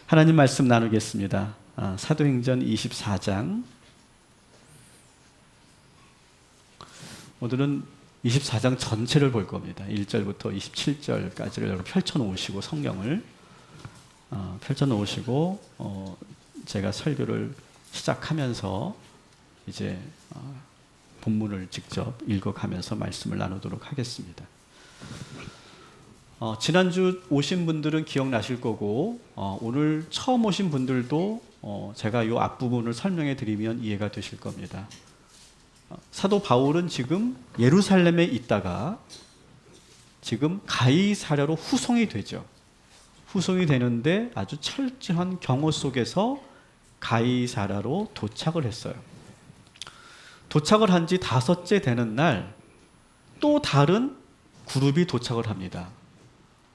하나님 말씀 나누겠습니다. 사도행전 24장. 오늘은 24장 전체를 볼 겁니다. 1절부터 27절까지를 여러분 펼쳐놓으시고 성경을 펼쳐놓으시고 제가 설교를 시작하면서 이제 본문을 직접 읽어가면서 말씀을 나누도록 하겠습니다. 지난주 오신 분들은 기억나실 거고 오늘 처음 오신 분들도 제가 이 앞부분을 설명해 드리면 이해가 되실 겁니다. 사도 바울은 지금 예루살렘에 있다가 지금 가이사랴로 후송이 되죠. 후송이 되는데 아주 철저한 경호 속에서 가이사랴로 도착을 했어요. 도착을 한 지 5째 되는 날 또 다른 그룹이 도착을 합니다.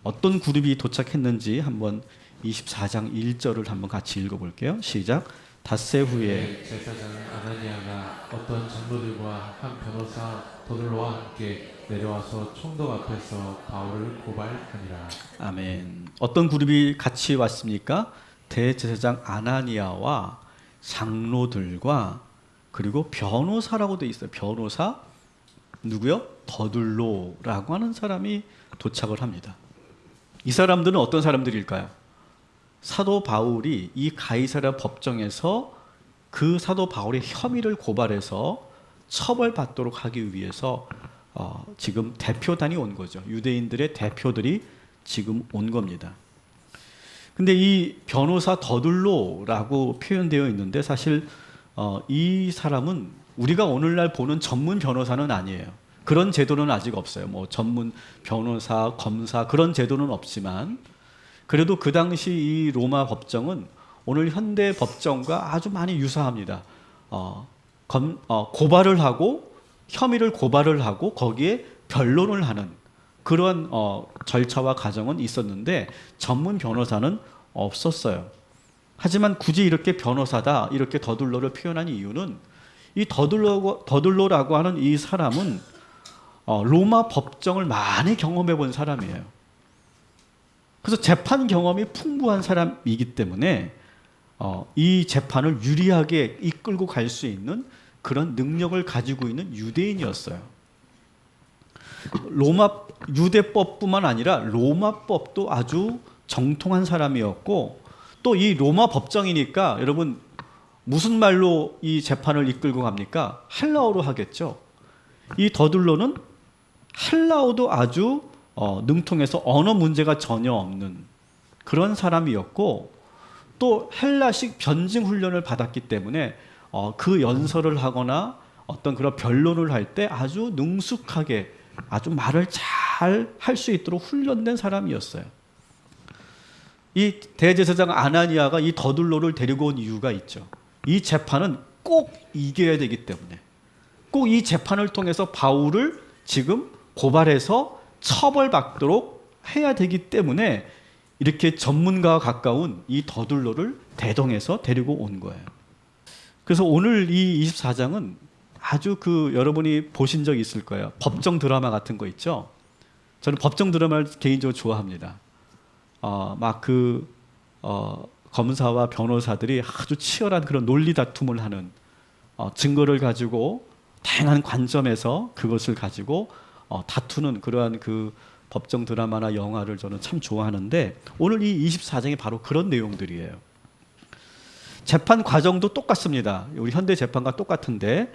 어떤 그룹이 도착했는지 한번 24장 1절을 한번 같이 읽어볼게요. 시작. 닷새 후에 제사장 아나니아가 어떤 장로들과 한 변호사 더들로와 함께 내려와서 총독 앞에서 바울을 고발하니라. 아멘. 어떤 그룹이 같이 왔습니까? 대제사장 아나니아와 장로들과 그리고 변호사라고 돼 있어요. 변호사 누구요? 더들로라고 하는 사람이 도착을 합니다. 이 사람들은 어떤 사람들일까요? 사도 바울이 이 가이사랴 법정에서 그 사도 바울의 혐의를 고발해서 처벌받도록 하기 위해서 지금 대표단이 온 거죠. 유대인들의 대표들이 지금 온 겁니다. 근데 이 변호사 더들로라고 표현되어 있는데 사실 이 사람은 우리가 오늘날 보는 전문 변호사는 아니에요. 그런 제도는 아직 없어요. 뭐 전문 변호사, 검사 그런 제도는 없지만 그래도 그 당시 이 로마 법정은 오늘 현대 법정과 아주 많이 유사합니다. 고발을 하고 혐의를 고발을 하고 거기에 변론을 하는 그런 절차와 과정은 있었는데 전문 변호사는 없었어요. 하지만 굳이 이렇게 변호사다 이렇게 더들로를 표현한 이유는 이 더들로라고 하는 이 사람은 로마 법정을 많이 경험해 본 사람이에요. 그래서 재판 경험이 풍부한 사람이기 때문에 이 재판을 유리하게 이끌고 갈 수 있는 그런 능력을 가지고 있는 유대인이었어요. 로마 유대법뿐만 아니라 로마법도 아주 정통한 사람이었고 또 이 로마 법정이니까 여러분 무슨 말로 이 재판을 이끌고 갑니까? 헬라어로 하겠죠. 이 더들로는 헬라어도 아주 능통해서 언어 문제가 전혀 없는 그런 사람이었고 또 헬라식 변증 훈련을 받았기 때문에 그 연설을 하거나 어떤 그런 변론을 할 때 아주 능숙하게 아주 말을 잘 할 수 있도록 훈련된 사람이었어요. 이 대제사장 아나니아가 이 더들로를 데리고 온 이유가 있죠. 이 재판은 꼭 이겨야 되기 때문에 꼭 이 재판을 통해서 바울을 지금 고발해서 처벌받도록 해야 되기 때문에 이렇게 전문가와 가까운 이 더들로를 대동해서 데리고 온 거예요. 그래서 오늘 이 24장은 아주 여러분이 보신 적 있을 거예요. 법정 드라마 같은 거 있죠. 저는 법정 드라마를 개인적으로 좋아합니다. 검사와 변호사들이 아주 치열한 그런 논리 다툼을 하는 증거를 가지고 다양한 관점에서 그것을 가지고 다투는 그러한 그 법정 드라마나 영화를 저는 참 좋아하는데 오늘 이 24장이 바로 그런 내용들이에요. 재판 과정도 똑같습니다. 우리 현대 재판과 똑같은데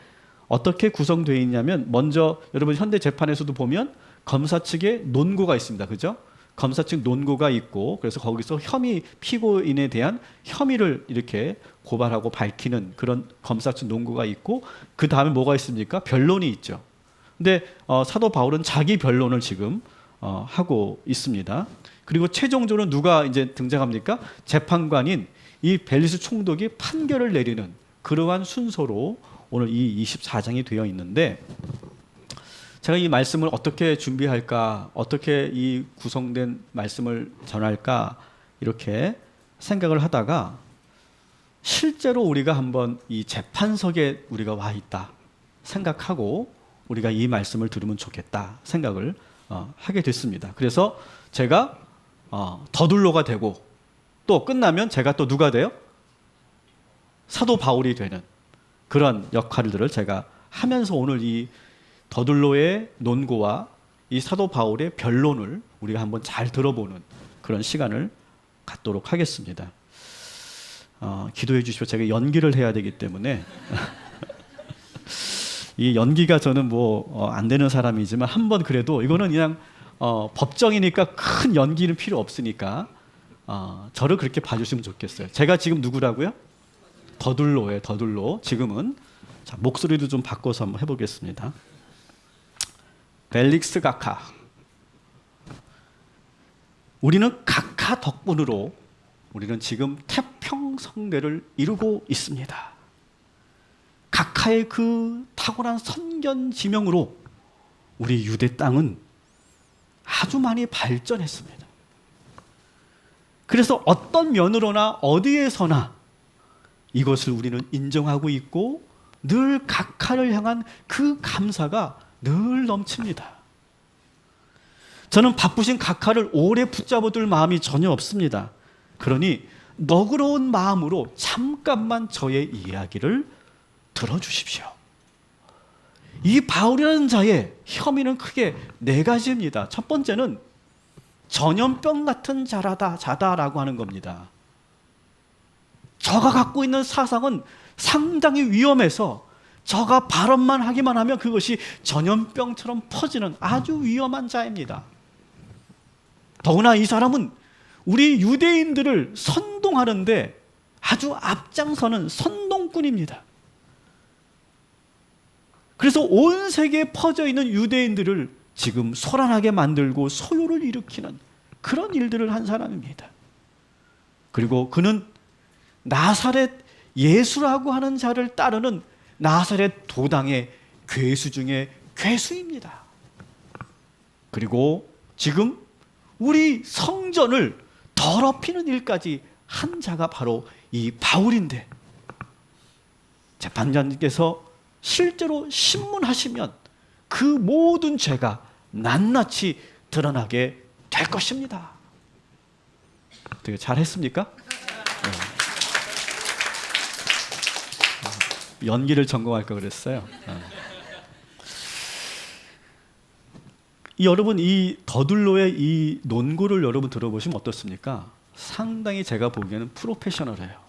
어떻게 구성되어 있냐면 먼저 여러분 현대 재판에서도 보면 검사 측에 논고가 있습니다. 그죠? 검사 측 논고가 있고 그래서 거기서 피고인에 대한 혐의를 이렇게 고발하고 밝히는 그런 검사 측 논고가 있고 그 다음에 뭐가 있습니까? 변론이 있죠. 근데 사도 바울은 자기 변론을 지금 하고 있습니다. 그리고 최종적으로 누가 이제 등장합니까? 재판관인 이 벨리스 총독이 판결을 내리는 그러한 순서로 오늘 이 24장이 되어 있는데 제가 이 말씀을 어떻게 준비할까, 어떻게 이 구성된 말씀을 전할까 이렇게 생각을 하다가 실제로 우리가 한번 이 재판석에 우리가 와 있다 생각하고 우리가 이 말씀을 들으면 좋겠다 생각을 하게 됐습니다. 그래서 제가 더들로가 되고 또 끝나면 제가 또 누가 돼요? 사도 바울이 되는 그런 역할들을 제가 하면서 오늘 이 더둘로의 논고와 이 사도 바울의 변론을 우리가 한번 잘 들어보는 그런 시간을 갖도록 하겠습니다. 기도해 주십시오. 제가 연기를 해야 되기 때문에 이 연기가 저는 안 되는 사람이지만 한번 그래도 이거는 그냥 법정이니까 큰 연기는 필요 없으니까 저를 그렇게 봐주시면 좋겠어요. 제가 지금 누구라고요? 더둘로예요. 더둘로. 지금은 자, 목소리도 좀 바꿔서 한번 해보겠습니다. 벨릭스 각하. 우리는 각하 덕분으로 우리는 지금 태평성대를 이루고 있습니다. 각하의 그 탁월한 선견지명으로 우리 유대 땅은 아주 많이 발전했습니다. 그래서 어떤 면으로나 어디에서나 이것을 우리는 인정하고 있고 늘 각하를 향한 그 감사가 늘 넘칩니다. 저는 바쁘신 각하를 오래 붙잡아둘 마음이 전혀 없습니다. 그러니 너그러운 마음으로 잠깐만 저의 이야기를 들어주십시오. 이 바울이라는 자의 혐의는 크게 4가지입니다. 첫 번째는 전염병 같은 자다라고 하는 겁니다. 저가 갖고 있는 사상은 상당히 위험해서 저가 발언만 하기만 하면 그것이 전염병처럼 퍼지는 아주 위험한 자입니다. 더구나 이 사람은 우리 유대인들을 선동하는데 아주 앞장서는 선동꾼입니다. 그래서 온 세계에 퍼져 있는 유대인들을 지금 소란하게 만들고 소요를 일으키는 그런 일들을 한 사람입니다. 그리고 그는 나사렛 예수라고 하는 자를 따르는 나사렛 도당의 괴수 중에 괴수입니다. 그리고 지금 우리 성전을 더럽히는 일까지 한 자가 바로 이 바울인데, 재판장님께서 실제로 신문하시면 그 모든 죄가 낱낱이 드러나게 될 것입니다. 되게 잘했습니까? 네. 연기를 전공할 걸 그랬어요. 여러분, 이 더둘로의 이 논고를 여러분 들어보시면 어떻습니까? 상당히 제가 보기에는 프로페셔널해요.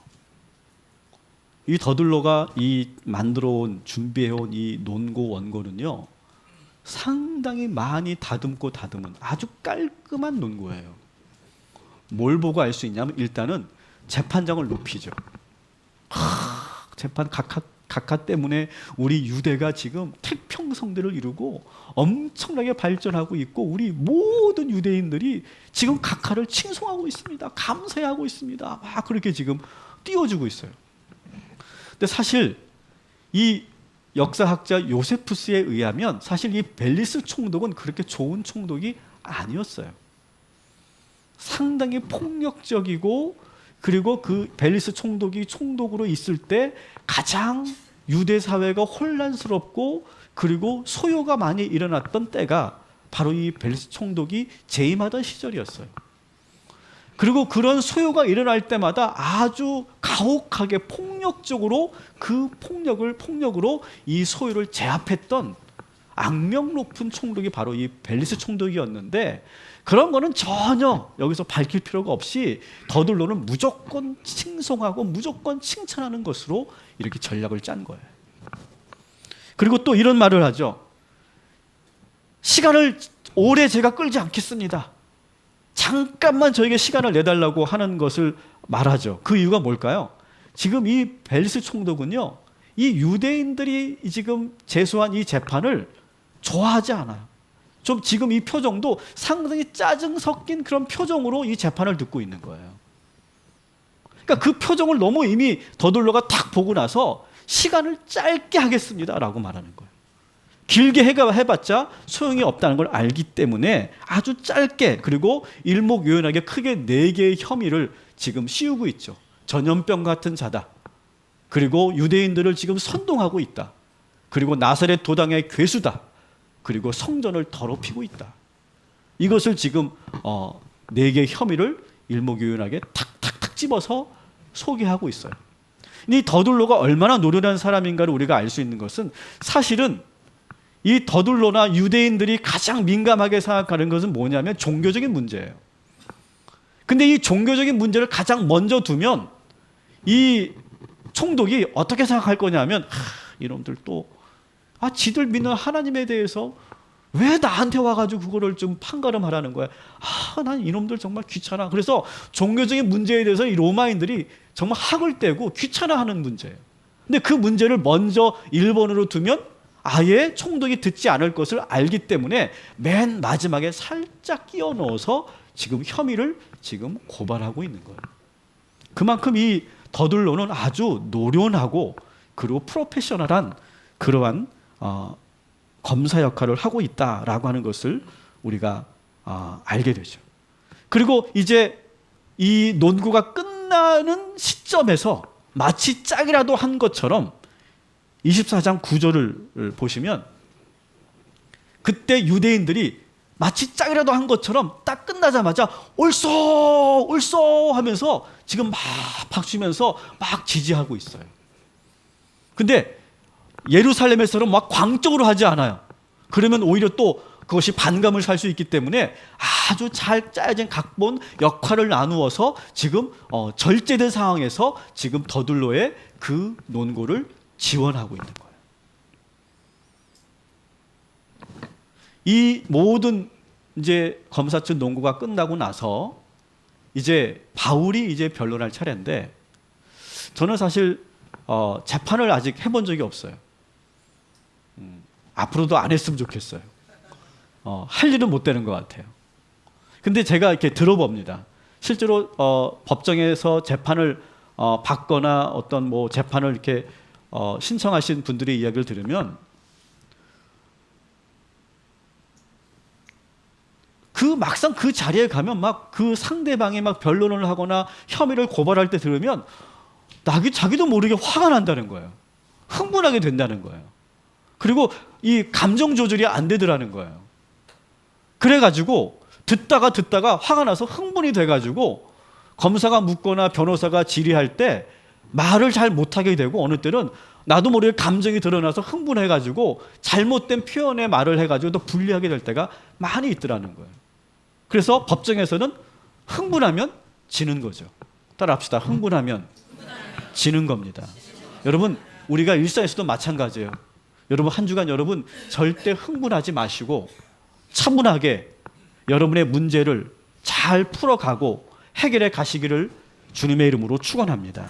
이 더둘로가 이 만들어온 준비해온 이 논고 원고는요, 상당히 많이 다듬고 다듬은 아주 깔끔한 논고예요. 뭘 보고 알 수 있냐면 일단은 재판장을 높이죠. 재판 각하 때문에 우리 유대가 지금 태평성대를 이루고 엄청나게 발전하고 있고 우리 모든 유대인들이 지금 각하를 칭송하고 있습니다. 감사하고 있습니다. 막 그렇게 지금 띄워주고 있어요. 근데 사실 이 역사학자 요세푸스에 의하면 사실 이 벨리스 총독은 그렇게 좋은 총독이 아니었어요. 상당히 폭력적이고, 그리고 그 벨리스 총독이 총독으로 있을 때 가장 유대 사회가 혼란스럽고 그리고 소요가 많이 일어났던 때가 바로 이 벨리스 총독이 재임하던 시절이었어요. 그리고 그런 소요가 일어날 때마다 아주 가혹하게 폭력적으로 그 폭력으로 이 소요를 제압했던 악명 높은 총독이 바로 이 벨리스 총독이었는데, 그런 거는 전혀 여기서 밝힐 필요가 없이 더둘로는 무조건 칭송하고 무조건 칭찬하는 것으로 이렇게 전략을 짠 거예요. 그리고 또 이런 말을 하죠. 시간을 오래 제가 끌지 않겠습니다. 잠깐만 저에게 시간을 내달라고 하는 것을 말하죠. 그 이유가 뭘까요? 지금 이 벨리스 총독은요, 이 유대인들이 지금 제소한 이 재판을 좋아하지 않아요. 좀 지금 이 표정도 상당히 짜증 섞인 그런 표정으로 이 재판을 듣고 있는 거예요. 그러니까 그 표정을 너무 이미 더둘로가 딱 보고 나서 시간을 짧게 하겠습니다라고 말하는 거예요. 길게 해봤자 소용이 없다는 걸 알기 때문에 아주 짧게, 그리고 일목요연하게 크게 4개의 혐의를 지금 씌우고 있죠. 전염병 같은 자다. 그리고 유대인들을 지금 선동하고 있다. 그리고 나사렛 도당의 괴수다. 그리고 성전을 더럽히고 있다. 이것을 지금 4개의 혐의를 일목요연하게 탁탁탁 집어서 소개하고 있어요. 이 더둘로가 얼마나 노련한 사람인가를 우리가 알 수 있는 것은 사실은 이 더둘로나 유대인들이 가장 민감하게 생각하는 것은 뭐냐면 종교적인 문제예요. 근데 이 종교적인 문제를 가장 먼저 두면 이 총독이 어떻게 생각할 거냐면 이놈들 또 지들 믿는 하나님에 대해서 왜 나한테 와가지고 그거를 좀 판가름하라는 거야. 난 이놈들 정말 귀찮아. 그래서 종교적인 문제에 대해서 이 로마인들이 정말 학을 떼고 귀찮아하는 문제예요. 근데 그 문제를 먼저 1번으로 두면 아예 총독이 듣지 않을 것을 알기 때문에 맨 마지막에 살짝 끼워 넣어서 지금 혐의를 지금 고발하고 있는 거예요. 그만큼 이 더둘로는 아주 노련하고 그리고 프로페셔널한 그러한 검사 역할을 하고 있다라고 하는 것을 우리가 알게 되죠. 그리고 이제 이 논구가 끝나는 시점에서 마치 짝이라도 한 것처럼 24장 9절을 보시면 그때 유대인들이 마치 짝이라도 한 것처럼 딱 끝나자마자 옳소 옳소 하면서 지금 막 박수면서 막 지지하고 있어요. 근데 예루살렘에서는 막 광적으로 하지 않아요. 그러면 오히려 또 그것이 반감을 살 수 있기 때문에 아주 잘 짜여진 각본 역할을 나누어서 지금 절제된 상황에서 지금 더둘로의 그 논고를 지원하고 있는 거예요. 이 모든 이제 검사측 논고가 끝나고 나서 이제 바울이 이제 변론할 차례인데 저는 사실 재판을 아직 해본 적이 없어요. 앞으로도 안 했으면 좋겠어요. 할 일은 못 되는 것 같아요. 근데 제가 이렇게 들어봅니다. 실제로 법정에서 재판을 받거나 어떤 뭐 재판을 이렇게 신청하신 분들의 이야기를 들으면 그 막상 그 자리에 가면 막 그 상대방이 막 변론을 하거나 혐의를 고발할 때 들으면 자기도 모르게 화가 난다는 거예요. 흥분하게 된다는 거예요. 그리고 이 감정 조절이 안 되더라는 거예요. 그래가지고 듣다가 화가 나서 흥분이 돼가지고 검사가 묻거나 변호사가 질의할 때 말을 잘 못하게 되고 어느 때는 나도 모르게 감정이 드러나서 흥분해가지고 잘못된 표현의 말을 해가지고 또 불리하게 될 때가 많이 있더라는 거예요. 그래서 법정에서는 흥분하면 지는 거죠. 따라합시다. 흥분하면 지는 겁니다. 여러분 우리가 일상에서도 마찬가지예요. 여러분 한 주간 여러분 절대 흥분하지 마시고 차분하게 여러분의 문제를 잘 풀어가고 해결해 가시기를 주님의 이름으로 축원합니다.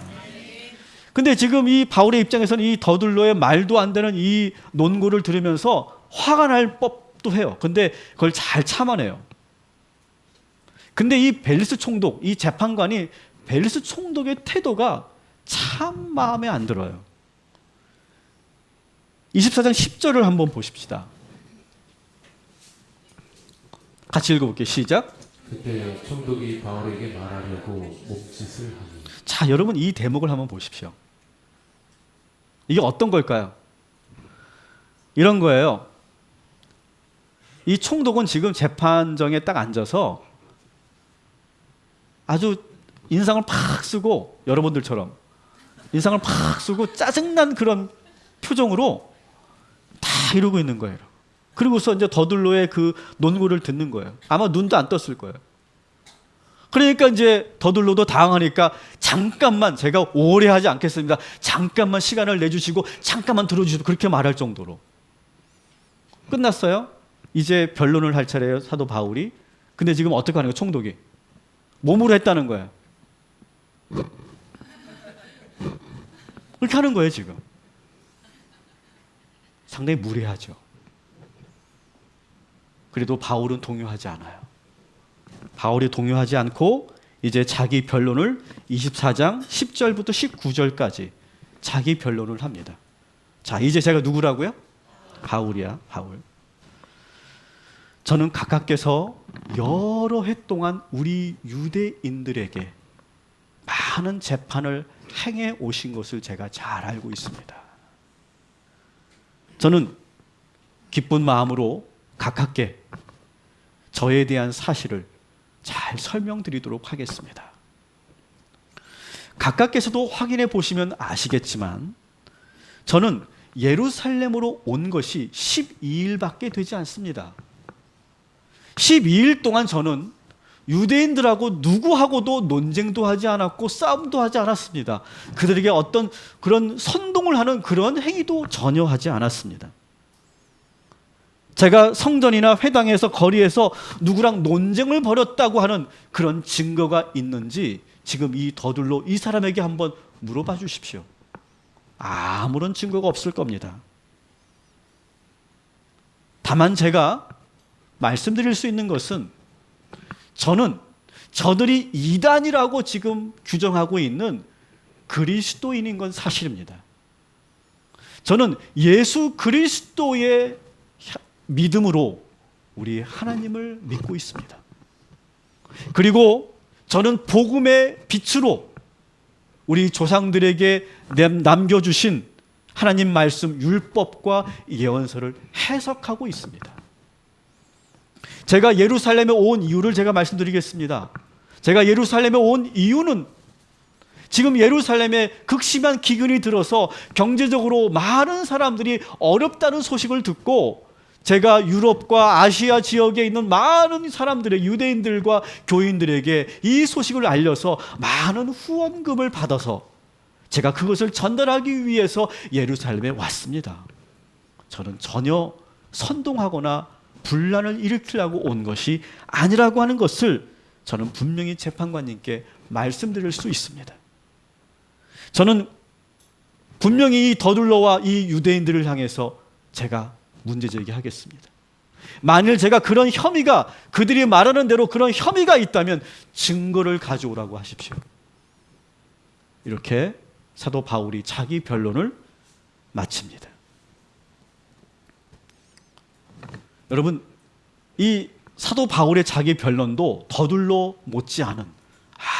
근데 지금 이 바울의 입장에서는 이 더둘로의 말도 안 되는 이 논고를 들으면서 화가 날 법도 해요. 근데 그걸 잘 참아내요. 근데 이 벨리스 총독, 이 재판관이 벨리스 총독의 태도가 참 마음에 안 들어요. 24장 10절을 한번 보십시다. 같이 읽어볼게요. 시작. 그때 총독이 바울에게 말하려고 몸짓을 하니. 자, 여러분 이 대목을 한번 보십시오. 이게 어떤 걸까요? 이런 거예요. 이 총독은 지금 재판정에 딱 앉아서 아주 인상을 팍 쓰고 여러분들처럼 인상을 팍 쓰고 짜증난 그런 표정으로 다 이러고 있는 거예요. 그리고서 이제 더둘로의 그 논고를 듣는 거예요. 아마 눈도 안 떴을 거예요. 그러니까 이제 더둘로도 당황하니까 잠깐만 제가 오래 하지 않겠습니다. 잠깐만 시간을 내주시고 잠깐만 들어주시고 그렇게 말할 정도로. 끝났어요. 이제 변론을 할 차례예요. 사도 바울이. 근데 지금 어떻게 하는 거예요? 총독이. 몸으로 했다는 거예요. 그렇게 하는 거예요 지금. 상당히 무례하죠. 그래도 바울은 동요하지 않아요. 바울이 동요하지 않고 이제 자기 변론을 24장 10절부터 19절까지 자기 변론을 합니다. 자, 이제 제가 누구라고요? 바울이야, 바울. 저는 각각께서 여러 해 동안 우리 유대인들에게 많은 재판을 행해 오신 것을 제가 잘 알고 있습니다. 저는 기쁜 마음으로 각각께 저에 대한 사실을 잘 설명드리도록 하겠습니다. 각각께서도 확인해 보시면 아시겠지만 저는 예루살렘으로 온 것이 12일밖에 되지 않습니다. 12일 동안 저는 유대인들하고 누구하고도 논쟁도 하지 않았고 싸움도 하지 않았습니다. 그들에게 어떤 그런 선동을 하는 그런 행위도 전혀 하지 않았습니다. 제가 성전이나 회당에서 거리에서 누구랑 논쟁을 벌였다고 하는 그런 증거가 있는지 지금 이 더둘로 이 사람에게 한번 물어봐 주십시오. 아무런 증거가 없을 겁니다. 다만 제가 말씀드릴 수 있는 것은 저는 저들이 이단이라고 지금 규정하고 있는 그리스도인인 건 사실입니다. 저는 예수 그리스도의 믿음으로 우리 하나님을 믿고 있습니다. 그리고 저는 복음의 빛으로 우리 조상들에게 남겨주신 하나님 말씀 율법과 예언서를 해석하고 있습니다. 제가 예루살렘에 온 이유를 제가 말씀드리겠습니다. 제가 예루살렘에 온 이유는 지금 예루살렘에 극심한 기근이 들어서 경제적으로 많은 사람들이 어렵다는 소식을 듣고 제가 유럽과 아시아 지역에 있는 많은 사람들의 유대인들과 교인들에게 이 소식을 알려서 많은 후원금을 받아서 제가 그것을 전달하기 위해서 예루살렘에 왔습니다. 저는 전혀 선동하거나 분란을 일으키려고 온 것이 아니라고 하는 것을 저는 분명히 재판관님께 말씀드릴 수 있습니다. 저는 분명히 이 더둘러와 이 유대인들을 향해서 제가 문제 제기하겠습니다. 만일 제가 그런 혐의가 그들이 말하는 대로 그런 혐의가 있다면 증거를 가져오라고 하십시오. 이렇게 사도 바울이 자기 변론을 마칩니다. 여러분, 이 사도 바울의 자기 변론도 더둘러 못지않은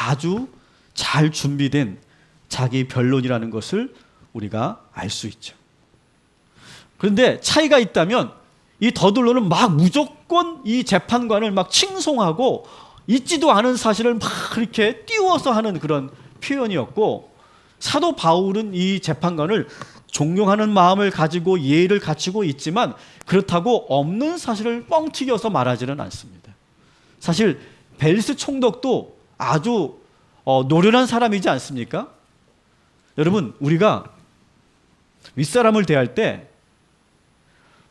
아주 잘 준비된 자기 변론이라는 것을 우리가 알 수 있죠. 그런데 차이가 있다면 이 더둘러는 막 무조건 이 재판관을 막 칭송하고 있지도 않은 사실을 막 이렇게 띄워서 하는 그런 표현이었고, 사도 바울은 이 재판관을 존경하는 마음을 가지고 예의를 갖추고 있지만 그렇다고 없는 사실을 뻥튀겨서 말하지는 않습니다. 사실 벨스 총독도 아주 노련한 사람이지 않습니까? 여러분, 우리가 윗사람을 대할 때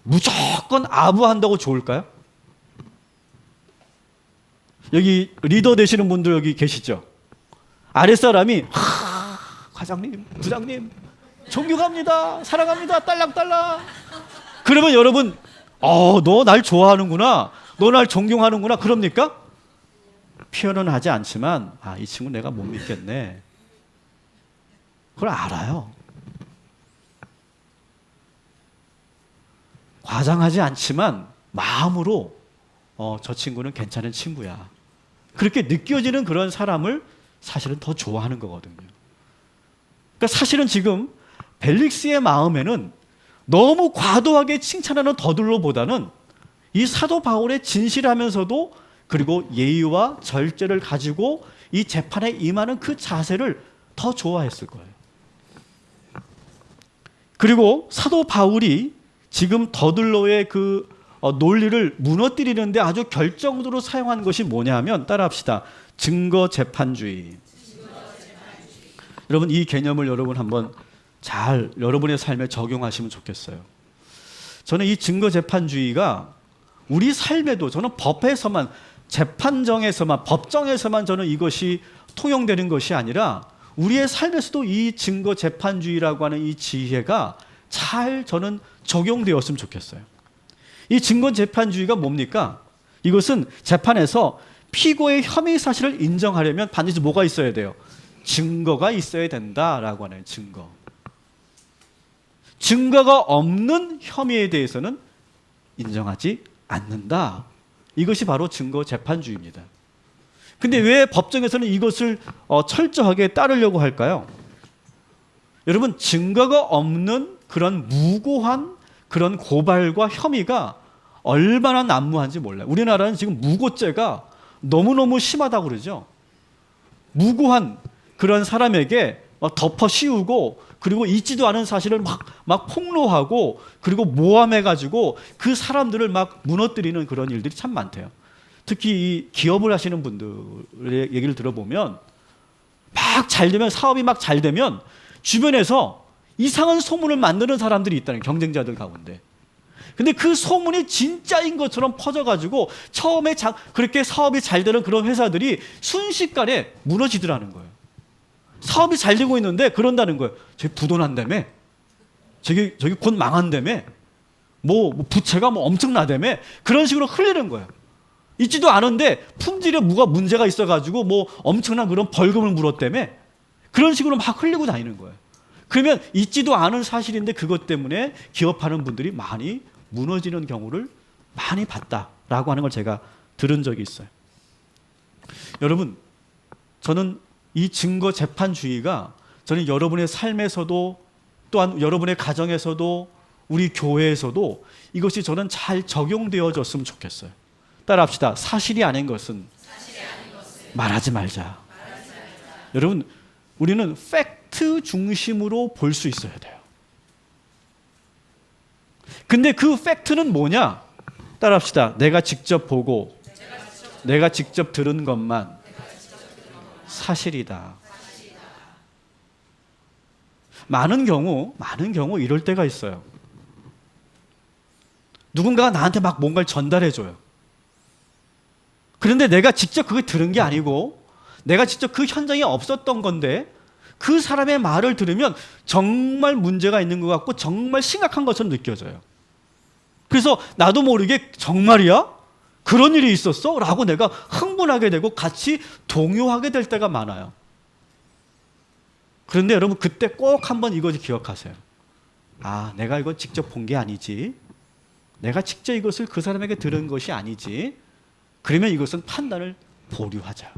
무조건 아부한다고 좋을까요? 여기 리더 되시는 분들 여기 계시죠? 아랫사람이 과장님, 부장님 존경합니다, 사랑합니다, 딸랑딸랑. 그러면 여러분, 너 날 좋아하는구나, 너 날 존경하는구나, 그럽니까? 표현은 하지 않지만 이 친구 내가 못 믿겠네, 그걸 알아요. 과장하지 않지만 마음으로 저 친구는 괜찮은 친구야, 그렇게 느껴지는 그런 사람을 사실은 더 좋아하는 거거든요. 그러니까 사실은 지금 벨릭스의 마음에는 너무 과도하게 칭찬하는 더둘러보다는 이 사도 바울의 진실하면서도 그리고 예의와 절제를 가지고 이 재판에 임하는 그 자세를 더 좋아했을 거예요. 그리고 사도 바울이 지금 더둘러의 그 논리를 무너뜨리는데 아주 결정적으로 사용한 것이 뭐냐면, 따라합시다. 증거재판주의. 여러분, 이 개념을 여러분 한번 잘 여러분의 삶에 적용하시면 좋겠어요. 저는 이 증거재판주의가 우리 삶에도, 저는 법에서만, 재판정에서만, 법정에서만 저는 이것이 통용되는 것이 아니라 우리의 삶에서도 이 증거재판주의라고 하는 이 지혜가 잘 저는 적용되었으면 좋겠어요. 이 증거재판주의가 뭡니까? 이것은 재판에서 피고의 혐의 사실을 인정하려면 반드시 뭐가 있어야 돼요? 증거가 있어야 된다라고 하는 증거. 증거가 없는 혐의에 대해서는 인정하지 않는다. 이것이 바로 증거재판주의입니다. 근데 왜 법정에서는 이것을 철저하게 따르려고 할까요? 여러분, 증거가 없는 그런 무고한 그런 고발과 혐의가 얼마나 난무한지 몰라요. 우리나라는 지금 무고죄가 너무너무 심하다고 그러죠. 무고한 그런 사람에게 덮어 씌우고 그리고 있지도 않은 사실을 막 폭로하고 그리고 모함해가지고 그 사람들을 막 무너뜨리는 그런 일들이 참 많대요. 특히 이 기업을 하시는 분들의 얘기를 들어보면 막 잘 되면 사업이 막 잘 되면 주변에서 이상한 소문을 만드는 사람들이 있다는 경쟁자들 가운데. 근데 그 소문이 진짜인 것처럼 퍼져가지고 처음에 그렇게 사업이 잘 되는 그런 회사들이 순식간에 무너지더라는 거예요. 사업이 잘 되고 있는데 그런다는 거예요. 저기 부도난다며, 저기 곧 망한다며, 뭐 부채가 뭐 엄청나다며, 그런 식으로 흘리는 거예요. 있지도 않은데 품질에 뭐가 문제가 있어가지고 뭐 엄청난 그런 벌금을 물었다며, 그런 식으로 막 흘리고 다니는 거예요. 그러면 있지도 않은 사실인데 그것 때문에 기업하는 분들이 많이 무너지는 경우를 많이 봤다라고 하는 걸 제가 들은 적이 있어요. 여러분, 저는 이 증거 재판주의가 저는 여러분의 삶에서도 또한 여러분의 가정에서도 우리 교회에서도 이것이 저는 잘 적용되어졌으면 좋겠어요. 따라합시다. 사실이 아닌 것은 말하지 말자. 여러분, 우리는 팩트 중심으로 볼 수 있어야 돼요. 근데 그 팩트는 뭐냐? 따라합시다. 내가 직접 보고 내가 직접 들은 것만 사실이다. 많은 경우 이럴 때가 있어요. 누군가가 나한테 막 뭔가를 전달해줘요. 그런데 내가 직접 그걸 들은 게 아니고 내가 직접 그 현장에 없었던 건데 그 사람의 말을 들으면 정말 문제가 있는 것 같고 정말 심각한 것처럼 느껴져요. 그래서 나도 모르게 정말이야? 그런 일이 있었어? 라고 내가 흥분하게 되고 같이 동요하게 될 때가 많아요. 그런데 여러분, 그때 꼭 한번 이것을 기억하세요. 아, 내가 이걸 직접 본 게 아니지. 내가 직접 이것을 그 사람에게 들은 것이 아니지. 그러면 이것은 판단을 보류하자.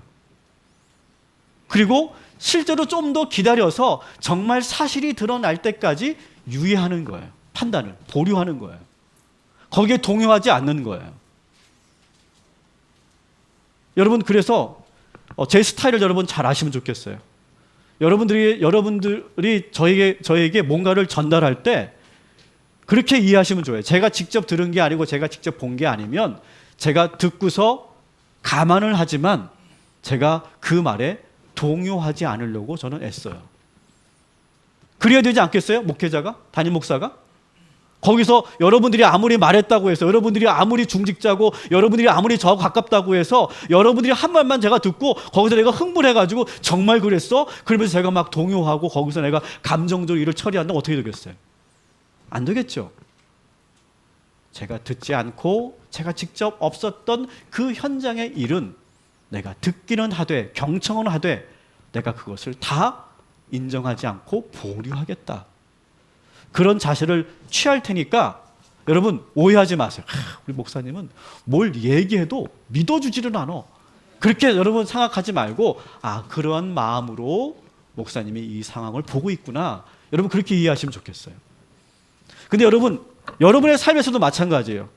그리고 실제로 좀 더 기다려서 정말 사실이 드러날 때까지 유예하는 거예요. 판단을 보류하는 거예요. 거기에 동요하지 않는 거예요. 여러분, 그래서 제 스타일을 여러분 잘 아시면 좋겠어요. 여러분들이 저에게 뭔가를 전달할 때 그렇게 이해하시면 좋아요. 제가 직접 들은 게 아니고 제가 직접 본 게 아니면 제가 듣고서 감안을 하지만 제가 그 말에 동요하지 않으려고 저는 애써요. 그래야 되지 않겠어요? 목회자가? 담임 목사가? 거기서 여러분들이 아무리 말했다고 해서 여러분들이 아무리 중직자고 여러분들이 아무리 저 가깝다고 해서 여러분들이 한 말만 제가 듣고 거기서 내가 흥분해가지고 정말 그랬어? 그러면서 제가 막 동요하고 거기서 내가 감정적으로 일을 처리한다면 어떻게 되겠어요? 안 되겠죠. 제가 듣지 않고 제가 직접 없었던 그 현장의 일은 내가 듣기는 하되 경청은 하되 내가 그것을 다 인정하지 않고 보류하겠다. 그런 자세를 취할 테니까 여러분 오해하지 마세요. 우리 목사님은 뭘 얘기해도 믿어주지를 않아. 그렇게 여러분 생각하지 말고 그러한 마음으로 목사님이 이 상황을 보고 있구나. 여러분 그렇게 이해하시면 좋겠어요. 근데 여러분, 여러분의 삶에서도 마찬가지예요.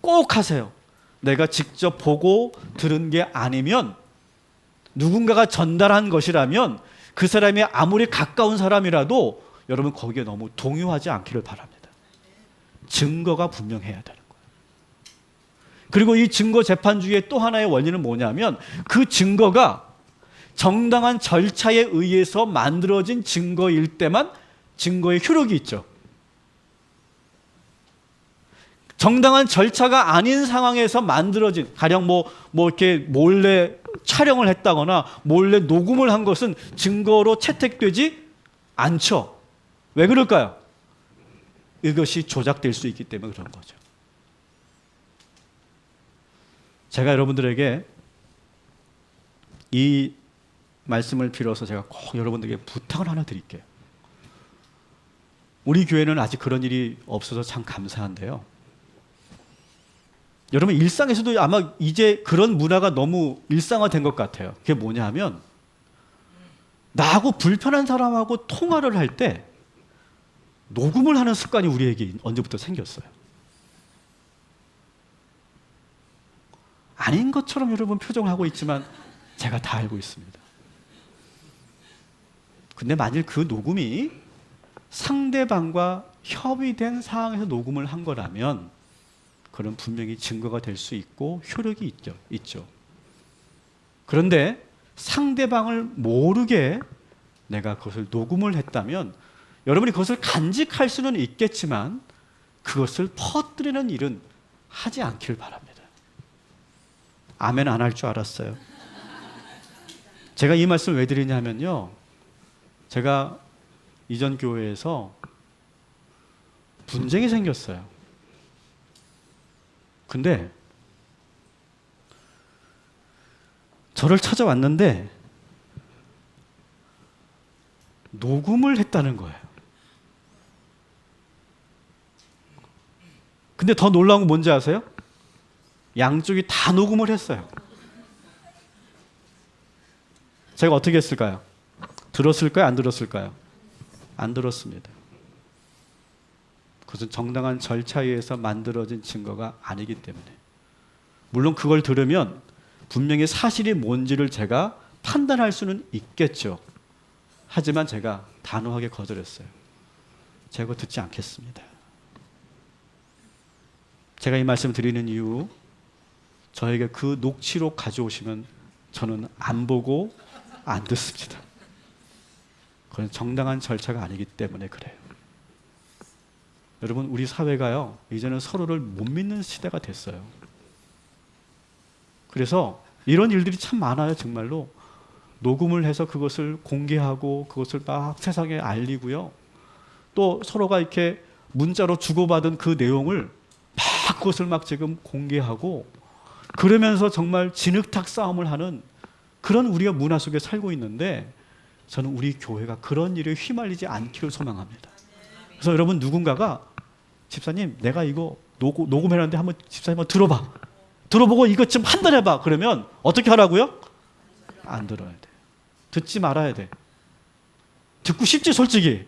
꼭 하세요. 내가 직접 보고 들은 게 아니면 누군가가 전달한 것이라면 그 사람이 아무리 가까운 사람이라도 여러분 거기에 너무 동요하지 않기를 바랍니다. 증거가 분명해야 되는 거예요. 그리고 이 증거 재판주의의 또 하나의 원인은 뭐냐면 그 증거가 정당한 절차에 의해서 만들어진 증거일 때만 증거의 효력이 있죠. 정당한 절차가 아닌 상황에서 만들어진 가령 뭐 이렇게 몰래 촬영을 했다거나 몰래 녹음을 한 것은 증거로 채택되지 않죠. 왜 그럴까요? 이것이 조작될 수 있기 때문에 그런 거죠. 제가 여러분들에게 이 말씀을 빌어서 제가 꼭 여러분들에게 부탁을 하나 드릴게요. 우리 교회는 아직 그런 일이 없어서 참 감사한데요. 여러분 일상에서도 아마 이제 그런 문화가 너무 일상화된 것 같아요. 그게 뭐냐 하면 나하고 불편한 사람하고 통화를 할 때 녹음을 하는 습관이 우리에게 언제부터 생겼어요. 아닌 것처럼 여러분 표정을 하고 있지만 제가 다 알고 있습니다. 근데 만일 그 녹음이 상대방과 협의된 사항에서 녹음을 한 거라면 그런 분명히 증거가 될 수 있고 효력이 있죠. 그런데 상대방을 모르게 내가 그것을 녹음을 했다면 여러분이 그것을 간직할 수는 있겠지만 그것을 퍼뜨리는 일은 하지 않기를 바랍니다. 아멘 안 할 줄 알았어요. 제가 이 말씀을 왜 드리냐면요. 제가 이전 교회에서 분쟁이 생겼어요. 근데 저를 찾아왔는데 녹음을 했다는 거예요. 근데 더 놀라운 건 뭔지 아세요? 양쪽이 다 녹음을 했어요. 제가 어떻게 했을까요? 들었을까요? 안 들었을까요? 안 들었습니다. 그것은 정당한 절차에 의해서 만들어진 증거가 아니기 때문에. 물론 그걸 들으면 분명히 사실이 뭔지를 제가 판단할 수는 있겠죠. 하지만 제가 단호하게 거절했어요. 제가 그거 듣지 않겠습니다. 제가 이 말씀 드리는 이유, 저에게 그 녹취록 가져오시면 저는 안 보고 안 듣습니다. 그건 정당한 절차가 아니기 때문에 그래요. 여러분, 우리 사회가요, 이제는 서로를 못 믿는 시대가 됐어요. 그래서 이런 일들이 참 많아요, 정말로. 녹음을 해서 그것을 공개하고 그것을 막 세상에 알리고요. 또 서로가 이렇게 문자로 주고받은 그 내용을 막 그것을 막 지금 공개하고 그러면서 정말 진흙탕 싸움을 하는 그런 우리가 문화 속에 살고 있는데 저는 우리 교회가 그런 일에 휘말리지 않기를 소망합니다. 그래서 여러분 누군가가 집사님 내가 이거 녹음해놨는데 한번 집사님 한번 들어봐. 들어보고 이것 좀 판단해봐. 그러면 어떻게 하라고요? 안 들어야 돼. 듣지 말아야 돼. 듣고 싶지 솔직히.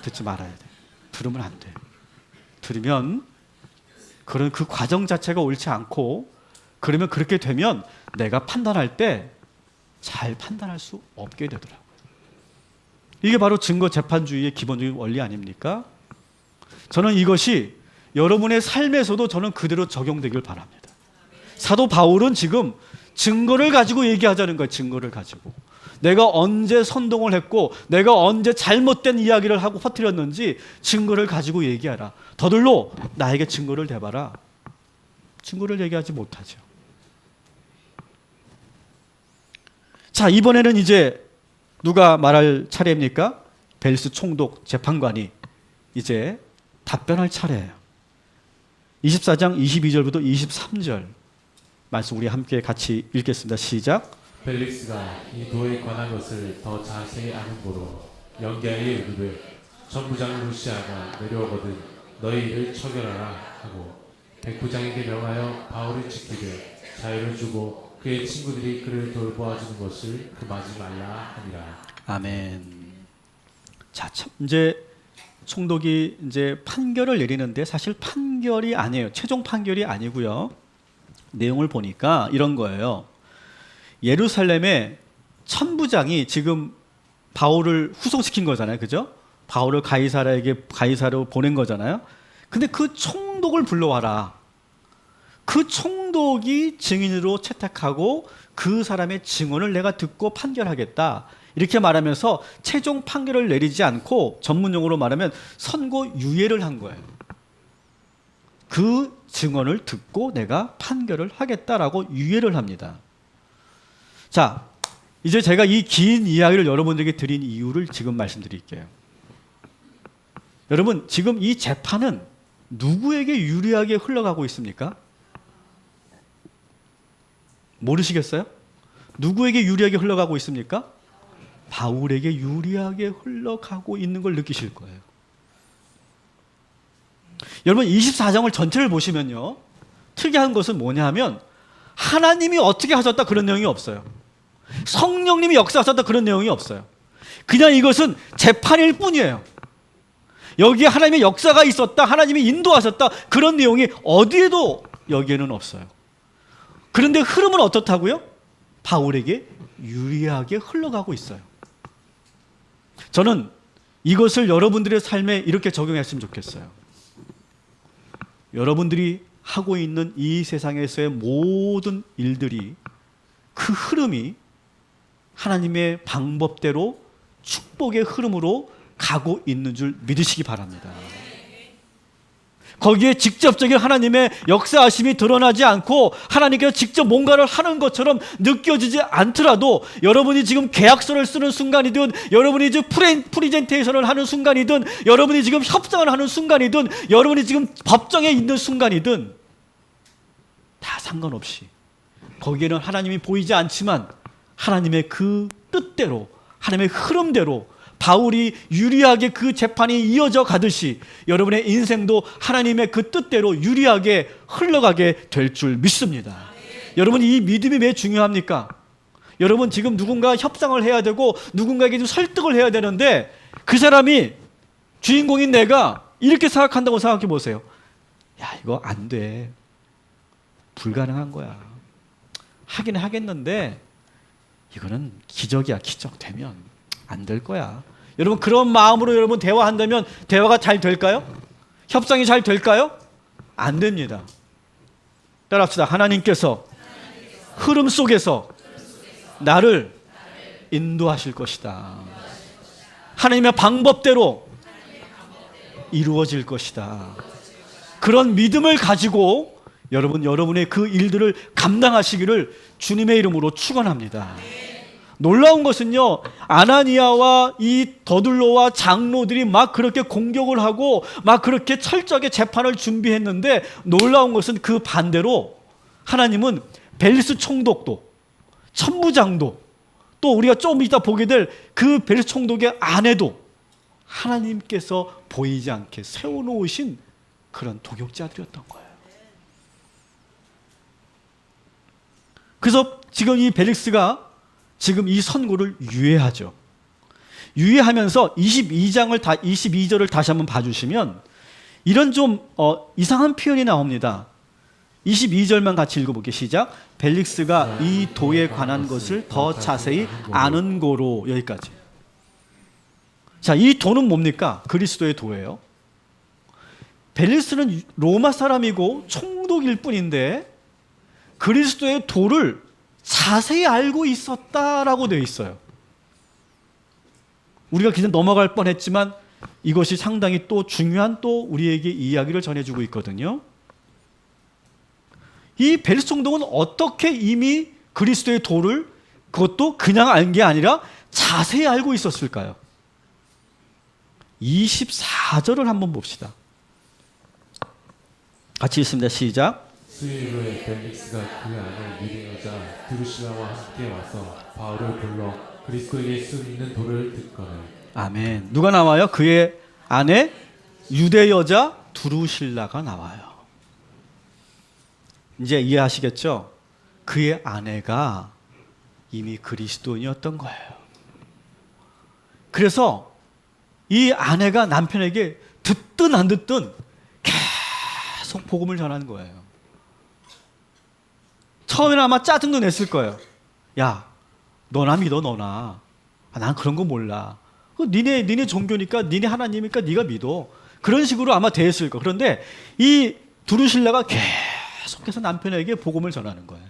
듣지 말아야 돼. 들으면 안 돼. 들으면 그런 그 과정 자체가 옳지 않고 그러면 그렇게 되면 내가 판단할 때 잘 판단할 수 없게 되더라고요. 이게 바로 증거 재판주의의 기본적인 원리 아닙니까? 저는 이것이 여러분의 삶에서도 저는 그대로 적용되길 바랍니다. 사도 바울은 지금 증거를 가지고 얘기하자는 거예요. 증거를 가지고. 내가 언제 선동을 했고 내가 언제 잘못된 이야기를 하고 퍼뜨렸는지 증거를 가지고 얘기하라. 더들로 나에게 증거를 대봐라. 증거를 얘기하지 못하죠. 자, 이번에는 이제 누가 말할 차례입니까? 벨스 총독 재판관이 이제 답변할 차례예요. 24장 22절부터 23절 말씀 우리 함께 같이 읽겠습니다. 시작. 벨릭스가 이 도에 관한 것을 더 자세히 아는 고로 연기하여 이르되 전부장 루시아가 내려오거든 너희 이를 처결하라 하고 백부장에게 명하여 바울을 지키되 자유를 주고 그의 친구들이 그를 돌보아주는 것을 금하지 말라 하니라. 아멘. 자, 이제 총독이 이제 판결을 내리는데 사실 판결이 아니에요. 최종 판결이 아니고요. 내용을 보니까 이런 거예요. 예루살렘의 천부장이 지금 바울을 후송시킨 거잖아요. 그죠? 바울을 가이사르로 보낸 거잖아요. 근데 그 총독을 불러와라. 그 총독이 증인으로 채택하고 그 사람의 증언을 내가 듣고 판결하겠다. 이렇게 말하면서 최종 판결을 내리지 않고 전문용어로 말하면 선고유예를 한 거예요. 그 증언을 듣고 내가 판결을 하겠다라고 유예를 합니다. 자, 이제 제가 이 긴 이야기를 여러분들에게 드린 이유를 지금 말씀드릴게요. 여러분, 지금 이 재판은 누구에게 유리하게 흘러가고 있습니까? 모르시겠어요? 누구에게 유리하게 흘러가고 있습니까? 바울에게 유리하게 흘러가고 있는 걸 느끼실 거예요. 여러분 24장을 전체를 보시면요. 특이한 것은 뭐냐 하면 하나님이 어떻게 하셨다 그런 내용이 없어요. 성령님이 역사하셨다 그런 내용이 없어요. 그냥 이것은 재판일 뿐이에요. 여기에 하나님의 역사가 있었다, 하나님이 인도하셨다 그런 내용이 어디에도 여기에는 없어요. 그런데 흐름은 어떻다고요? 바울에게 유리하게 흘러가고 있어요. 저는 이것을 여러분들의 삶에 이렇게 적용했으면 좋겠어요. 여러분들이 하고 있는 이 세상에서의 모든 일들이, 그 흐름이 하나님의 방법대로 축복의 흐름으로 가고 있는 줄 믿으시기 바랍니다. 거기에 직접적인 하나님의 역사하심이 드러나지 않고 하나님께서 직접 뭔가를 하는 것처럼 느껴지지 않더라도, 여러분이 지금 계약서를 쓰는 순간이든, 여러분이 지금 프리젠테이션을 하는 순간이든, 여러분이 지금 협상을 하는 순간이든, 여러분이 지금 법정에 있는 순간이든 다 상관없이 거기에는 하나님이 보이지 않지만 하나님의 그 뜻대로, 하나님의 흐름대로 바울이 유리하게 그 재판이 이어져 가듯이 여러분의 인생도 하나님의 그 뜻대로 유리하게 흘러가게 될 줄 믿습니다. 여러분, 이 믿음이 왜 중요합니까? 여러분, 지금 누군가 협상을 해야 되고 누군가에게 좀 설득을 해야 되는데, 그 사람이, 주인공인 내가 이렇게 생각한다고 생각해 보세요. 야, 이거 안 돼. 불가능한 거야. 하긴 하겠는데 이거는 기적이야. 기적 되면 안 될 거야. 여러분, 그런 마음으로 여러분 대화한다면 대화가 잘 될까요? 협상이 잘 될까요? 안 됩니다. 따라합시다. 하나님께서 흐름 속에서 나를 인도하실 것이다. 하나님의 방법대로 이루어질 것이다. 그런 믿음을 가지고 여러분의 그 일들을 감당하시기를 주님의 이름으로 축원합니다. 놀라운 것은요, 아나니아와 이 더둘로와 장로들이 막 그렇게 공격을 하고 막 그렇게 철저하게 재판을 준비했는데, 놀라운 것은 그 반대로 하나님은 벨리스 총독도, 천부장도, 또 우리가 좀 이따 보게 될 그 벨리스 총독의 아내도 하나님께서 보이지 않게 세워놓으신 그런 도격자들이었던 거예요. 그래서 지금 이 벨릭스가 지금 이 선고를 유예하죠. 유예하면서 22절을 다시 한번 봐주시면 이런 좀 이상한 표현이 나옵니다. 22절만 같이 읽어볼게요. 시작. 벨릭스가 이 도에 관한 것을 더 자세히 아는 고로. 여기까지. 자, 이 도는 뭡니까? 그리스도의 도예요. 벨릭스는 로마 사람이고 총독일 뿐인데 그리스도의 도를 자세히 알고 있었다라고 되어 있어요. 우리가 그냥 넘어갈 뻔했지만 이것이 상당히 또 중요한 또 우리에게 이야기를 전해주고 있거든요. 이 벨리스 총독은 어떻게 이미 그리스도의 도를, 그것도 그냥 알 게 아니라 자세히 알고 있었을까요? 24절을 한번 봅시다. 같이 읽습니다. 시작. 수일 후에 벨릭스가 그 안에 유대 여자 드루시라와 함께 와서 바울을 불러 그리스도에게 쓰는 도를 듣거늘. 아멘. 누가 나와요? 그의 아내 유대 여자 두루실라가 나와요. 이제 이해하시겠죠? 그의 아내가 이미 그리스도인이었던 거예요. 그래서 이 아내가 남편에게 듣든 안 듣든 계속 복음을 전하는 거예요. 처음에는 아마 짜증도 냈을 거예요. 야, 너나 믿어, 너나. 난 그런 거 몰라. 니네 종교니까, 니네 하나님이니까 네가 믿어. 그런 식으로 아마 대했을 거예요. 그런데 이 두루실라가 계속해서 남편에게 복음을 전하는 거예요.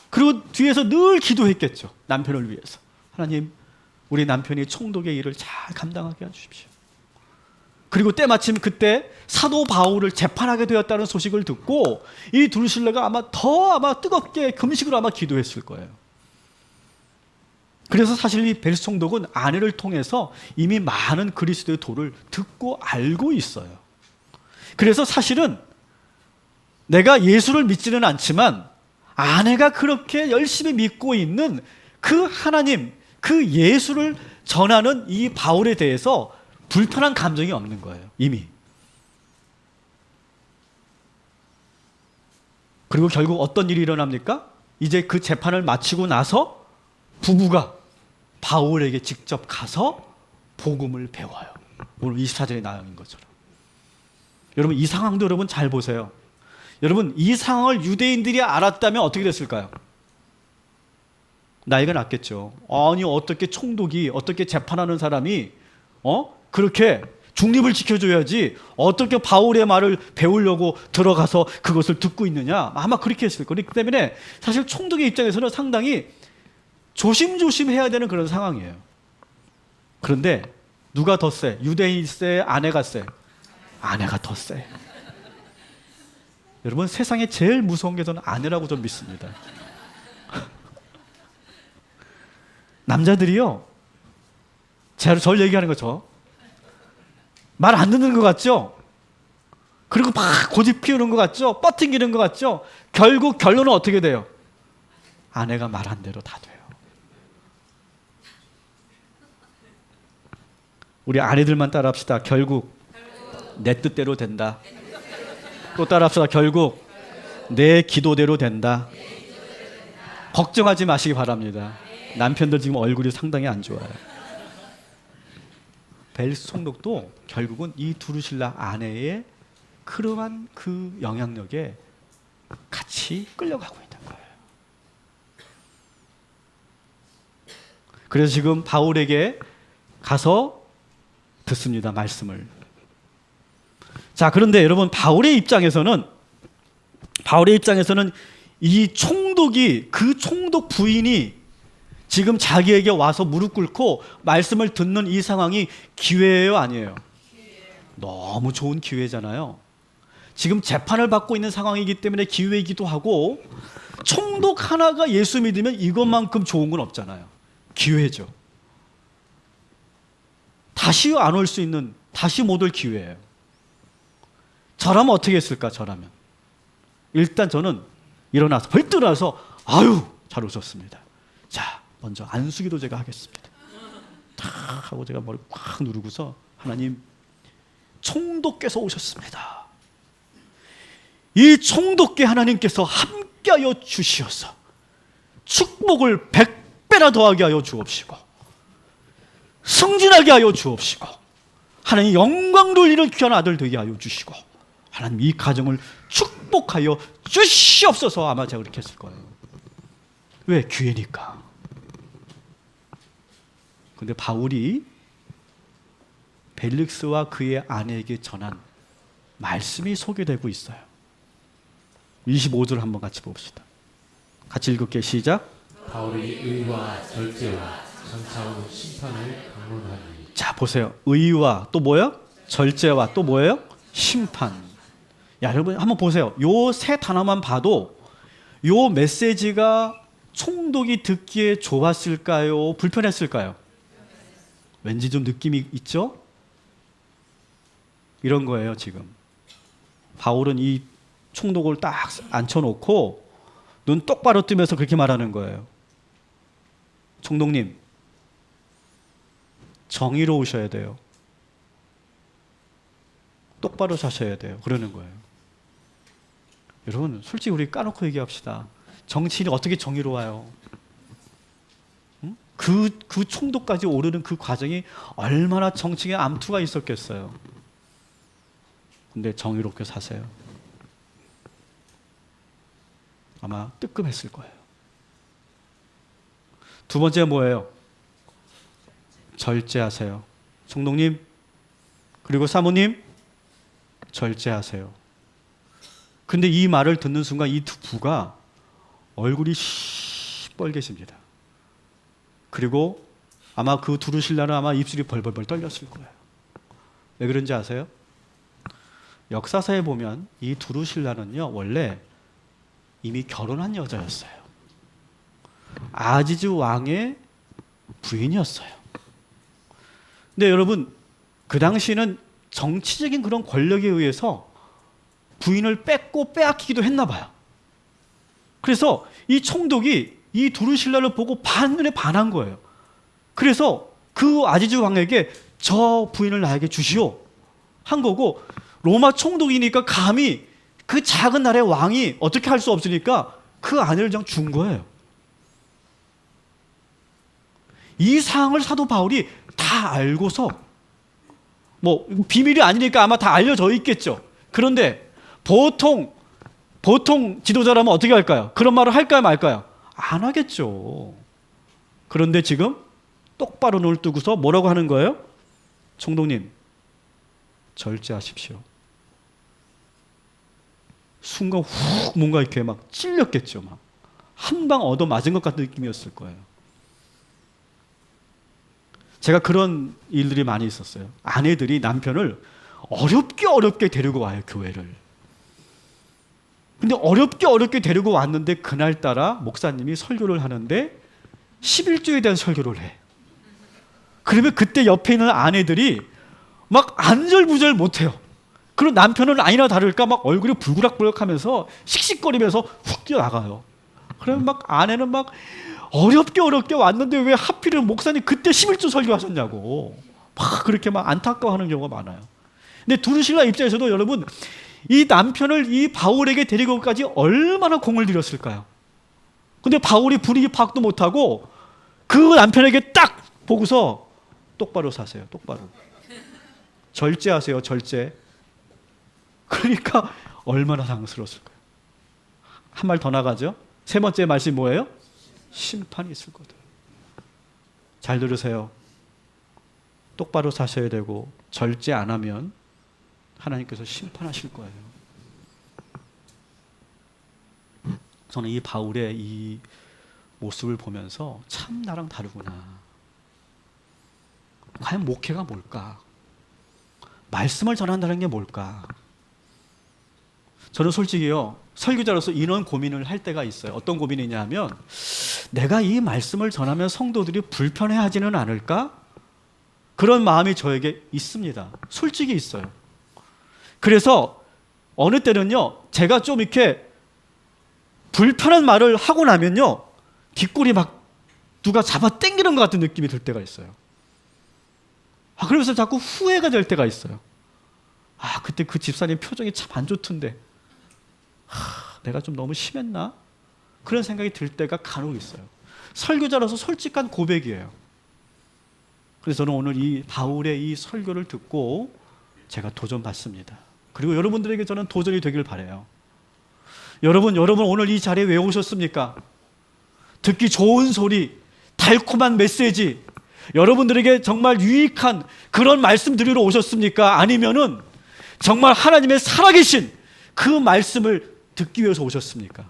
그리고 뒤에서 늘 기도했겠죠. 남편을 위해서. 하나님, 우리 남편이 총독의 일을 잘 감당하게 해주십시오. 그리고 때마침 그때 사도 바울을 재판하게 되었다는 소식을 듣고 이 두루실라가 아마 뜨겁게 금식으로 아마 기도했을 거예요. 그래서 사실 이 벨리스 총독은 아내를 통해서 이미 많은 그리스도의 도를 듣고 알고 있어요. 그래서 사실은 내가 예수를 믿지는 않지만 아내가 그렇게 열심히 믿고 있는 그 하나님, 그 예수를 전하는 이 바울에 대해서 불편한 감정이 없는 거예요. 이미. 그리고 결국 어떤 일이 일어납니까? 이제 그 재판을 마치고 나서 부부가 바울에게 직접 가서 복음을 배워요. 오늘 24절에 나온 것처럼. 여러분, 이 상황도 여러분 잘 보세요. 여러분, 이 상황을 유대인들이 알았다면 어떻게 됐을까요? 나이가 났겠죠. 아니 어떻게 총독이, 어떻게 재판하는 사람이 그렇게 중립을 지켜줘야지 어떻게 바울의 말을 배우려고 들어가서 그것을 듣고 있느냐, 아마 그렇게 했을 거예요. 그렇기 때문에 사실 총독의 입장에서는 상당히 조심조심해야 되는 그런 상황이에요. 그런데 누가 더 세? 유대인이 세? 아내가 세? 아내가 더 세. 여러분, 세상에 제일 무서운 게 저는 아내라고 좀 믿습니다. 남자들이요, 저를 얘기하는 거죠. 말 안 듣는 것 같죠? 그리고 막 고집 피우는 것 같죠? 뻗팅기는 것 같죠? 결국 결론은 어떻게 돼요? 아내가 말한 대로 다 돼요. 우리 아내들만 따라합시다. 결국 내 뜻대로 된다. 또 따라합시다. 결국 내 기도대로 된다. 걱정하지 마시기 바랍니다. 남편들 지금 얼굴이 상당히 안 좋아요. 벨리스 총독도 결국은 이 두루실라 아내의 크름한 그 영향력에 같이 끌려가고 있는 거예요. 그래서 지금 바울에게 가서 듣습니다, 말씀을. 자, 그런데 여러분, 바울의 입장에서는 이 총독이, 그 총독 부인이 지금 자기에게 와서 무릎 꿇고 말씀을 듣는 이 상황이 기회예요, 아니에요? 너무 좋은 기회잖아요. 지금 재판을 받고 있는 상황이기 때문에 기회이기도 하고, 총독 하나가 예수 믿으면 이것만큼 좋은 건 없잖아요. 기회죠. 다시 안 올 수 있는, 다시 못 올 기회예요. 저라면 어떻게 했을까? 저라면 일단 저는 일어나서 벌떡 일어나서 아유 잘 오셨습니다. 자, 먼저 안수기도 제가 하겠습니다. 탁 하고 제가 머리 꽉 누르고서, 하나님, 총독께서 오셨습니다. 이 총독께 하나님께서 함께하여 주시어서 축복을 100배나 더하게 하여 주옵시고 승진하게 하여 주옵시고 하나님 영광 돌리는 귀한 아들 되게 하여 주시고 하나님 이 가정을 축복하여 주시옵소서. 아마 제가 그렇게 했을 거예요. 왜? 기회니까. 근데 바울이 벨릭스와 그의 아내에게 전한 말씀이 소개되고 있어요. 25절 한번 같이 봅시다. 같이 읽을게요. 시작. 바울이 의와 절제와 장차오는 심판을 강론하니. 자, 보세요. 의와 또 뭐예요? 절제와 또 뭐예요? 심판. 야, 여러분 한번 보세요. 요 세 단어만 봐도 요 메시지가 총독이 듣기에 좋았을까요? 불편했을까요? 왠지 좀 느낌이 있죠? 이런 거예요. 지금 바울은 이 총독을 딱 앉혀놓고 눈 똑바로 뜨면서 그렇게 말하는 거예요. 총독님, 정의로우셔야 돼요. 똑바로 사셔야 돼요. 그러는 거예요. 여러분, 솔직히 우리 까놓고 얘기합시다. 정치인이 어떻게 정의로워요? 응? 그 총독까지 오르는 그 과정이 얼마나 정치에 암투가 있었겠어요. 근데 정의롭게 사세요. 아마 뜨끔했을 거예요. 두 번째 뭐예요? 절제하세요. 총독님, 그리고 사모님, 절제하세요. 근데 이 말을 듣는 순간 이 두 부가 얼굴이 시뻘개집니다. 그리고 아마 그 두루실라는 아마 입술이 벌벌벌 떨렸을 거예요. 왜 그런지 아세요? 역사사에 보면 이 두루실라는요, 원래 이미 결혼한 여자였어요. 아지즈 왕의 부인이었어요. 근데 여러분, 그 당시에는 정치적인 그런 권력에 의해서 부인을 뺏고 빼앗기기도 했나 봐요. 그래서 이 총독이 이 두루실라를 보고 반면에 반한 거예요. 그래서 그 아지즈 왕에게 저 부인을 나에게 주시오 한 거고, 로마 총독이니까 감히 그 작은 나라의 왕이 어떻게 할 수 없으니까 그 아내를 그냥 준 거예요. 이 사항을 사도 바울이 다 알고서, 뭐 비밀이 아니니까 아마 다 알려져 있겠죠. 그런데 보통 지도자라면 어떻게 할까요? 그런 말을 할까요, 말까요? 안 하겠죠. 그런데 지금 똑바로 눈을 뜨고서 뭐라고 하는 거예요? 총독님, 절제하십시오. 순간 훅 뭔가 이렇게 막 찔렸겠죠. 막 한 방 얻어 맞은 것 같은 느낌이었을 거예요. 제가 그런 일들이 많이 있었어요. 아내들이 남편을 어렵게 데리고 와요, 교회를. 근데 어렵게 데리고 왔는데 그날따라 목사님이 설교를 하는데 11조에 대한 설교를 해. 그러면 그때 옆에 있는 아내들이 막 안절부절 못해요. 그리고 남편은 아니나 다를까 막 얼굴이 불그락불락하면서 씩씩거리면서 훅 뛰어나가요. 그러면 막 아내는 막 어렵게 왔는데 왜 하필은 목사님 그때 11조 설교하셨냐고 막 그렇게 막 안타까워하는 경우가 많아요. 근데 두루실라 입장에서도 여러분, 이 남편을 이 바울에게 데리고 오기까지 얼마나 공을 들였을까요? 근데 바울이 분위기 파악도 못하고 그 남편에게 딱 보고서 똑바로 사세요. 똑바로. 절제하세요. 절제. 그러니까 얼마나 당황스러웠을까요? 한 말 더 나가죠. 세 번째 말씀이 뭐예요? 심판이 있을 거다. 잘 들으세요. 똑바로 사셔야 되고 절제 안 하면 하나님께서 심판하실 거예요. 저는 이 바울의 이 모습을 보면서 참 나랑 다르구나. 과연 목회가 뭘까? 말씀을 전한다는 게 뭘까? 저는 솔직히요, 설교자로서 이런 고민을 할 때가 있어요. 어떤 고민이냐 하면 내가 이 말씀을 전하면 성도들이 불편해하지는 않을까? 그런 마음이 저에게 있습니다. 솔직히 있어요. 그래서 어느 때는요, 제가 좀 이렇게 불편한 말을 하고 나면요, 뒷골이 막 누가 잡아 당기는 것 같은 느낌이 들 때가 있어요. 그러면서 자꾸 후회가 될 때가 있어요. 그때 그 집사님 표정이 참 안 좋던데 내가 좀 너무 심했나? 그런 생각이 들 때가 간혹 있어요. 설교자로서 솔직한 고백이에요. 그래서 저는 오늘 이 바울의 이 설교를 듣고 제가 도전받습니다. 그리고 여러분들에게 저는 도전이 되길 바라요. 여러분 오늘 이 자리에 왜 오셨습니까? 듣기 좋은 소리, 달콤한 메시지, 여러분들에게 정말 유익한 그런 말씀 드리러 오셨습니까? 아니면은 정말 하나님의 살아계신 그 말씀을 듣기 위해서 오셨습니까?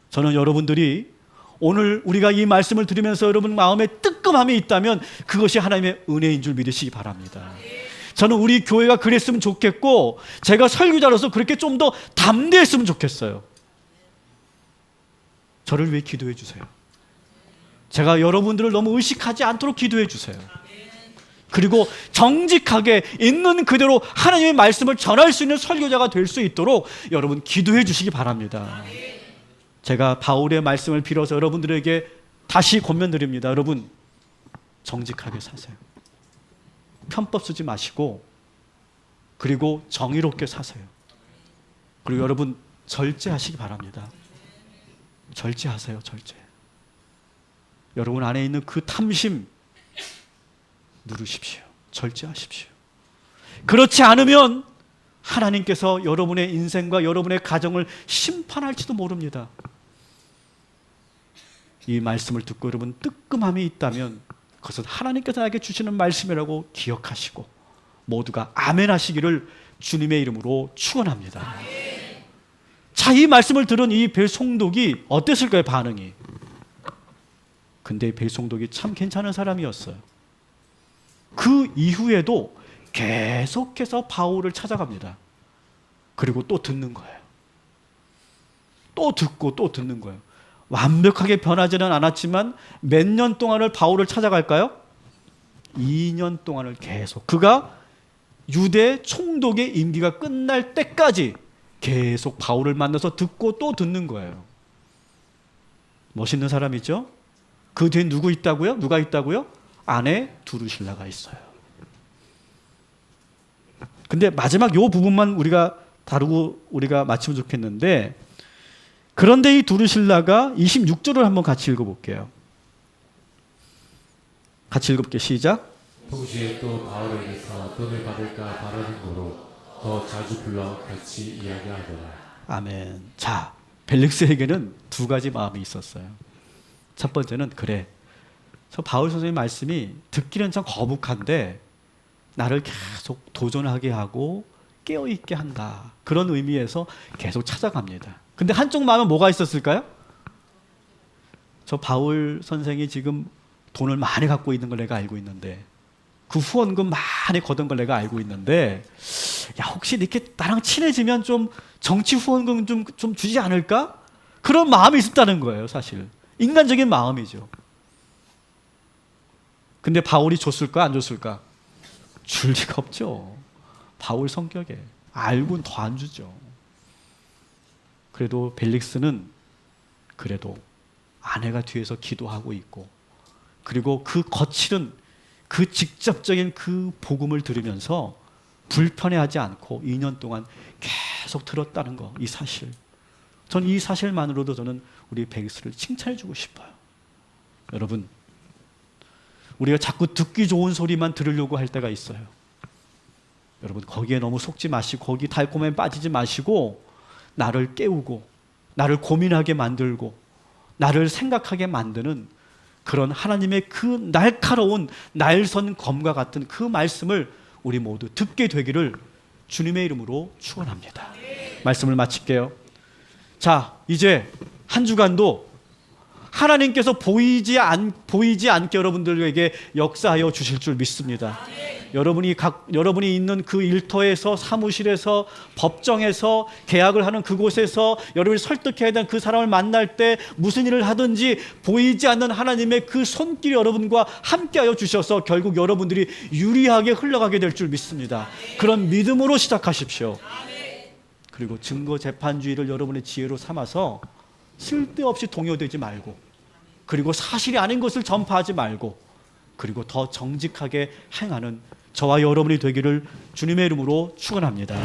저는 여러분들이 오늘 우리가 이 말씀을 들으면서 여러분 마음에 뜨끔함이 있다면 그것이 하나님의 은혜인 줄 믿으시기 바랍니다. 저는 우리 교회가 그랬으면 좋겠고 제가 설교자로서 그렇게 좀 더 담대했으면 좋겠어요. 저를 위해 기도해 주세요. 제가 여러분들을 너무 의식하지 않도록 기도해 주세요. 그리고 정직하게 있는 그대로 하나님의 말씀을 전할 수 있는 설교자가 될 수 있도록 여러분 기도해 주시기 바랍니다. 제가 바울의 말씀을 빌어서 여러분들에게 다시 권면드립니다. 여러분 정직하게 사세요. 편법 쓰지 마시고 그리고 정의롭게 사세요. 그리고 여러분 절제하시기 바랍니다. 절제하세요. 절제. 여러분 안에 있는 그 탐심 누르십시오. 절제하십시오. 그렇지 않으면 하나님께서 여러분의 인생과 여러분의 가정을 심판할지도 모릅니다. 이 말씀을 듣고 여러분 뜨끔함이 있다면 그것은 하나님께서 나에게 주시는 말씀이라고 기억하시고 모두가 아멘 하시기를 주님의 이름으로 축원합니다. 자, 이 말씀을 들은 이 배송독이 어땠을까요? 반응이. 근데 배송독이 참 괜찮은 사람이었어요. 그 이후에도 계속해서 바울을 찾아갑니다. 그리고 또 듣는 거예요. 또 듣고 또 듣는 거예요. 완벽하게 변하지는 않았지만 몇 년 동안을 바울을 찾아갈까요? 2년 동안을 계속. 그가 유대 총독의 임기가 끝날 때까지 계속 바울을 만나서 듣고 또 듣는 거예요. 멋있는 사람이죠? 그 뒤에 누구 있다고요? 누가 있다고요? 아내 두루실라가 있어요. 근데 마지막 요 부분만 우리가 다루고 우리가 마치면 좋겠는데, 그런데 이 두루실라가 26절을 한번 같이 읽어볼게요. 같이 읽어볼게요. 시작. 동시에 또 바울에게서 돈을 받을까 바라는 거로 더 자주 불러 같이 이야기하더라. 아멘. 자, 벨릭스에게는 두 가지 마음이 있었어요. 첫 번째는 그래, 저 바울 선생님 말씀이 듣기는 참 거북한데 나를 계속 도전하게 하고 깨어있게 한다. 그런 의미에서 계속 찾아갑니다. 근데 한쪽 마음은 뭐가 있었을까요? 저 바울 선생이 지금 돈을 많이 갖고 있는 걸 내가 알고 있는데, 그 후원금 많이 걷은 걸 내가 알고 있는데, 야, 혹시 이렇게 나랑 친해지면 좀 정치 후원금 좀 주지 않을까? 그런 마음이 있었다는 거예요, 사실. 인간적인 마음이죠. 근데 바울이 줬을까, 안 줬을까? 줄 리가 없죠. 바울 성격에. 알고는 더 안 주죠. 그래도 벨릭스는 그래도 아내가 뒤에서 기도하고 있고, 그리고 그 거칠은 그 직접적인 그 복음을 들으면서 불편해하지 않고 2년 동안 계속 들었다는 거, 이 사실. 전 이 사실만으로도 저는 우리 벨릭스를 칭찬해주고 싶어요. 여러분, 우리가 자꾸 듣기 좋은 소리만 들으려고 할 때가 있어요. 여러분, 거기에 너무 속지 마시고, 거기 달콤함에 빠지지 마시고, 나를 깨우고, 나를 고민하게 만들고, 나를 생각하게 만드는 그런 하나님의 그 날카로운 날선 검과 같은 그 말씀을 우리 모두 듣게 되기를 주님의 이름으로 축원합니다. 말씀을 마칠게요. 자, 이제 한 주간도 하나님께서 보이지 않게 여러분들에게 역사하여 주실 줄 믿습니다. 여러분이 있는 그 일터에서, 사무실에서, 법정에서, 계약을 하는 그곳에서 여러분이 설득해야 되는 그 사람을 만날 때 무슨 일을 하든지 보이지 않는 하나님의 그 손길이 여러분과 함께하여 주셔서 결국 여러분들이 유리하게 흘러가게 될 줄 믿습니다. 그런 믿음으로 시작하십시오. 그리고 증거 재판주의를 여러분의 지혜로 삼아서 쓸데없이 동요되지 말고, 그리고 사실이 아닌 것을 전파하지 말고, 그리고 더 정직하게 행하는 저와 여러분이 되기를 주님의 이름으로 축원합니다.